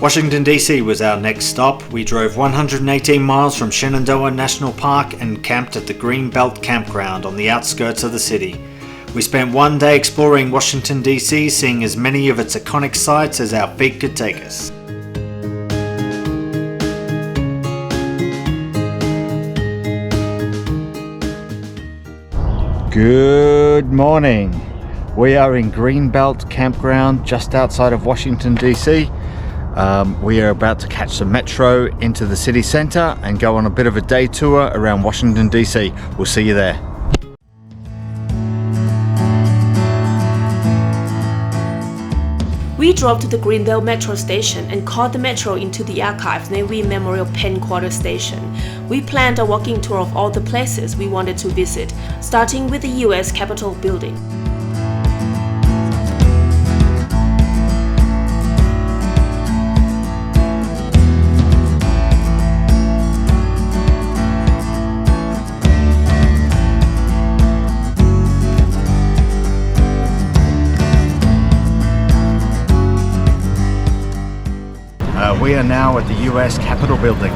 Washington DC was our next stop. We drove 118 miles from Shenandoah National Park and camped at the Greenbelt Campground on the outskirts of the city. We spent one day exploring Washington DC, seeing as many of its iconic sights as our feet could take us. Good morning. We are in Greenbelt Campground just outside of Washington DC. We are about to catch the metro into the city centre and go on a bit of a day tour around Washington DC. We'll see you there. We drove to the Greenbelt metro station and caught the metro into the archives Navy Memorial Penn Quarter Station. We planned a walking tour of all the places we wanted to visit, starting with the US Capitol building. We are now at the US Capitol building.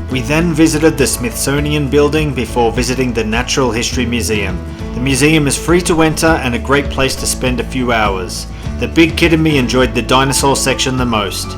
We then visited the Smithsonian building before visiting the Natural History Museum. The museum is free to enter and a great place to spend a few hours. The big kid in me enjoyed the dinosaur section the most.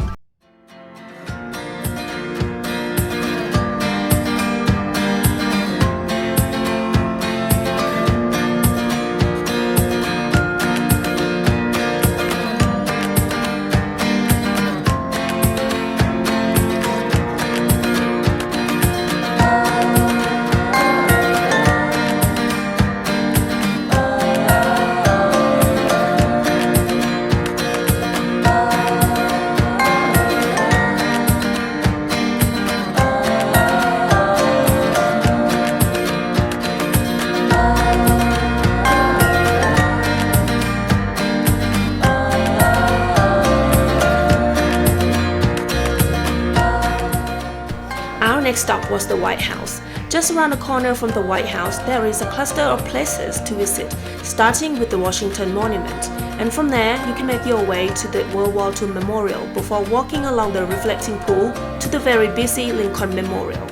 Our next stop was the White House. Just around the corner from the White House, there is a cluster of places to visit, starting with the Washington Monument. And from there, you can make your way to the World War II Memorial before walking along the reflecting pool to the very busy Lincoln Memorial.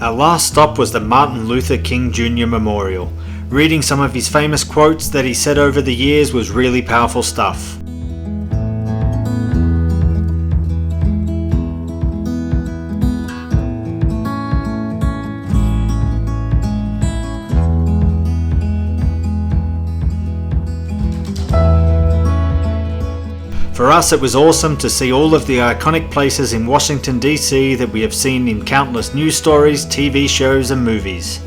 Our last stop was the Martin Luther King Jr. Memorial. Reading some of his famous quotes that he said over the years was really powerful stuff. For us, it was awesome to see all of the iconic places in Washington DC that we have seen in countless news stories, TV shows and movies.